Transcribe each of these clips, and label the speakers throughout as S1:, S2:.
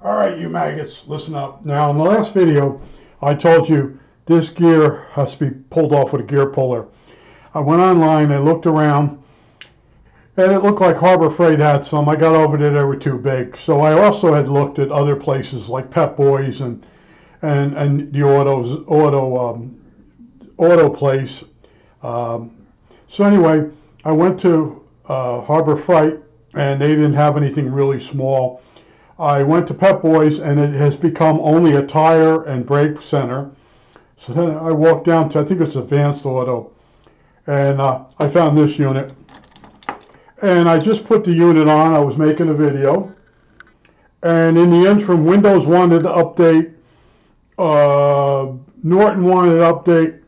S1: All right, you maggots, listen up. Now, in the last video, I told you this gear has to be pulled off with a gear puller. I went online, I looked around, and it looked like Harbor Freight had some. I got over there, they were too big. So I also had looked at other places like Pep Boys and the auto place. So anyway, I went to Harbor Freight, and they didn't have anything really small. I went to Pep Boys, and it has become only a tire and brake center. So then I walked down to, I think it's Advanced Auto, and I found this unit. And I just put the unit on. I was making a video, and in the interim, Windows wanted to update, Norton wanted to update,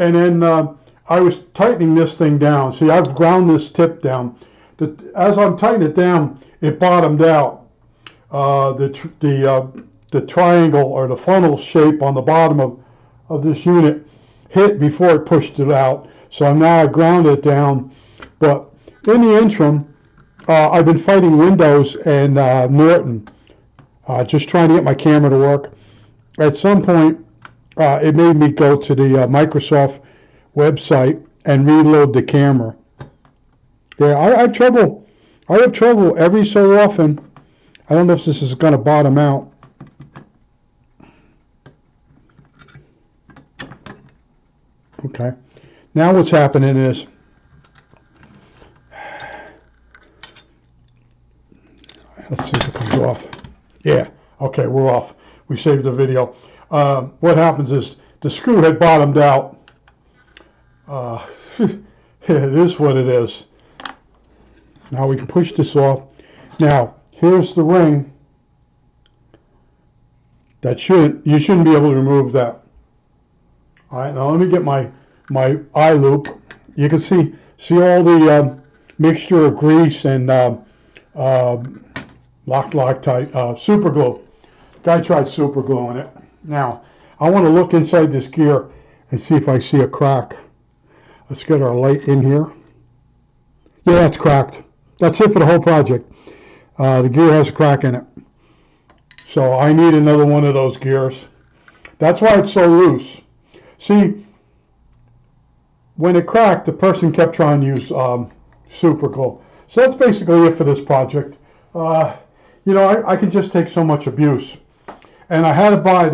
S1: and then I was tightening this thing down. See, I've ground this tip down. As I'm tightening it down, it bottomed out. The triangle or the funnel shape on the bottom of this unit hit before it pushed it out. So now I ground it down. But in the interim, I've been fighting Windows and Norton, just trying to get my camera to work. At some point, it made me go to the Microsoft website and reload the camera. Yeah, I have trouble. I have trouble every so often. I don't know if this is going to bottom out. Okay. Now what's happening is, let's see if it comes off. Yeah. Okay, we're off. We saved the video. What happens is the screw had bottomed out. It is what it is. Now we can push this off. Now, here's the ring. You shouldn't be able to remove that. All right, now let me get my eye loop. You can see all the mixture of grease and Loctite super glue. Guy tried super gluing it. Now, I want to look inside this gear and see if I see a crack. Let's get our light in here. Yeah, it's cracked. That's it for the whole project. The gear has a crack in it. So I need another one of those gears. That's why it's so loose. See, when it cracked, the person kept trying to use super glue. So that's basically it for this project. You know, I can just take so much abuse. And I had to buy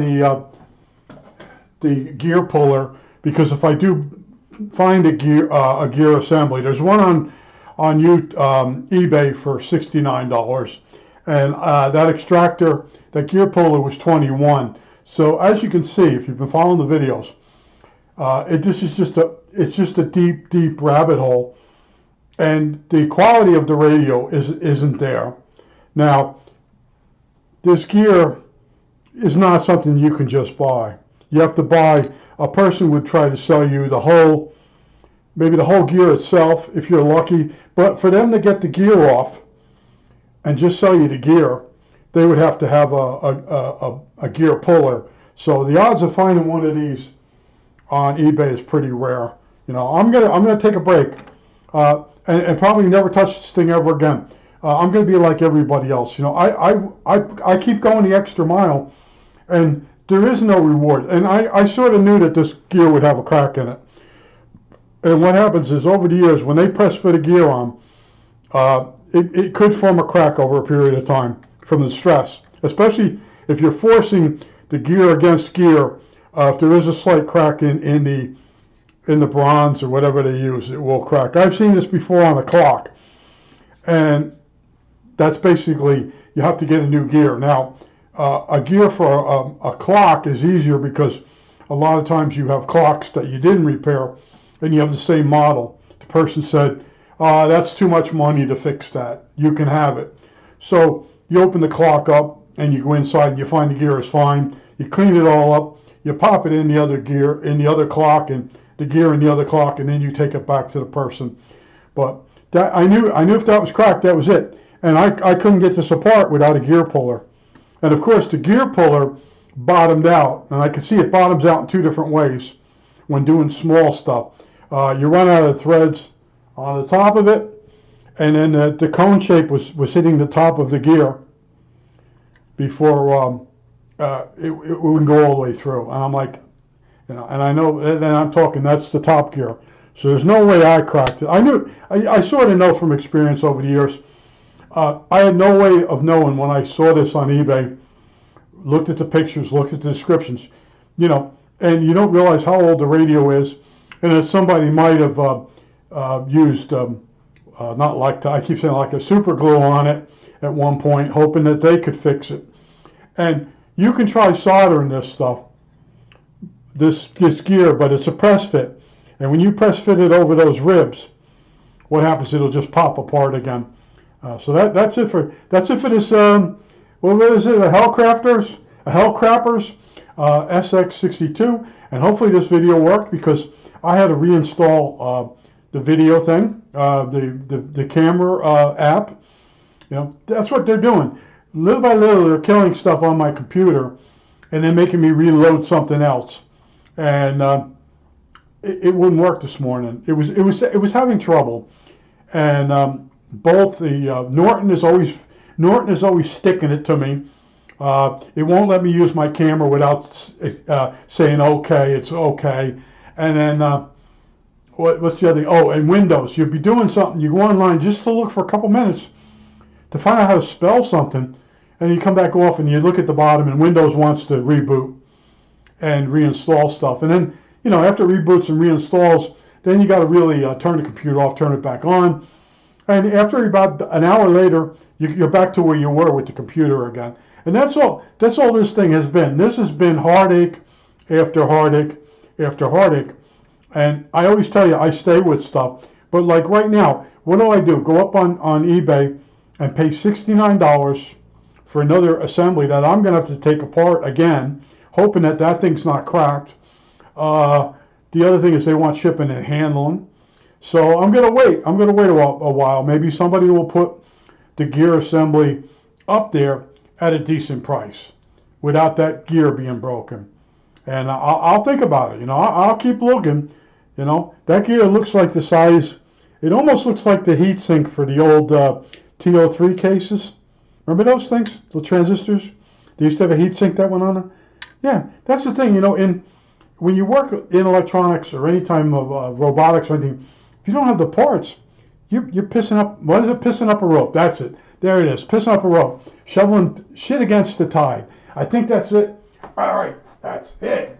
S1: the gear puller, because if I do find a gear assembly, there's one on eBay for $69, and that extractor, that gear puller, was $21. So as you can see, if you've been following the videos, it's just a deep rabbit hole, and the quality of the radio isn't there. Now, this gear is not something you can just buy. You have to buy. A person would try to sell you maybe the whole gear itself, if you're lucky. But for them to get the gear off and just sell you the gear, they would have to have a gear puller. So the odds of finding one of these on eBay is pretty rare. You know, I'm gonna take a break and probably never touch this thing ever again. I'm gonna be like everybody else. You know, I keep going the extra mile, and there is no reward. And I sort of knew that this gear would have a crack in it. And what happens is, over the years, when they press fit a gear on, it could form a crack over a period of time from the stress, especially if you're forcing the gear against gear. If there is a slight crack in the bronze or whatever they use, it will crack. I've seen this before on a clock, and that's basically, you have to get a new gear. Now, a gear for a clock is easier, because a lot of times you have clocks that you didn't repair, and you have the same model. The person said, that's too much money to fix that. You can have it. So you open the clock up, and you go inside, and you find the gear is fine. You clean it all up. You pop it in the other gear, in the other clock, and the gear in the other clock, and then you take it back to the person. But that, I knew if that was cracked, that was it. And I couldn't get this apart without a gear puller. And of course, the gear puller bottomed out, and I could see it bottoms out in two different ways when doing small stuff. You run out of threads on the top of it, and then the cone shape was hitting the top of the gear. before it wouldn't go all the way through. And I'm like, and I know, and I'm talking, that's the top gear. So there's no way I cracked it. I sort of know from experience over the years. I had no way of knowing when I saw this on eBay, looked at the pictures, looked at the descriptions, and you don't realize how old the radio is, and that somebody might have used, not like, I keep saying like a super glue on it at one point, hoping that they could fix it. And you can try soldering this stuff, this gear, but it's a press fit. And when you press fit it over those ribs, what happens? It'll just pop apart again. So that's it for this. What is it? A Hallicrafters SX62. And hopefully this video worked, because I had to reinstall the video thing, the camera app. That's what they're doing. Little by little, they're killing stuff on my computer, and then making me reload something else. And it wouldn't work this morning. It was having trouble, and both the Norton is always sticking it to me. It won't let me use my camera without saying okay, it's okay. And then what's the other thing? Oh, and Windows. You'll be doing something. You go online just to look for a couple minutes to find out how to spell something, and you come back off and you look at the bottom, and Windows wants to reboot and reinstall stuff. And then, after it reboots and reinstalls, then you got to really turn the computer off, turn it back on. And after about an hour later, you're back to where you were with the computer again. And that's all this thing has been. This has been heartache after heartache after heartache. And I always tell you, I stay with stuff. But like right now, what do? Go up on eBay and pay $69 for another assembly that I'm going to have to take apart again, hoping that thing's not cracked. The other thing is they want shipping and handling. So I'm going to wait. I'm going to wait a while. Maybe somebody will put the gear assembly up there at a decent price without that gear being broken. And I'll think about it. I'll keep looking. That gear looks like the size. It almost looks like the heatsink for the old TO3 cases. Remember those things? The transistors? They used to have a heatsink that went on there. Yeah, that's the thing. When you work in electronics or any time of robotics or anything, if you don't have the parts, you're pissing up. What is it? Pissing up a rope. That's it. There it is. Pissing up a rope. Shoveling shit against the tide. I think that's it. All right. That's it.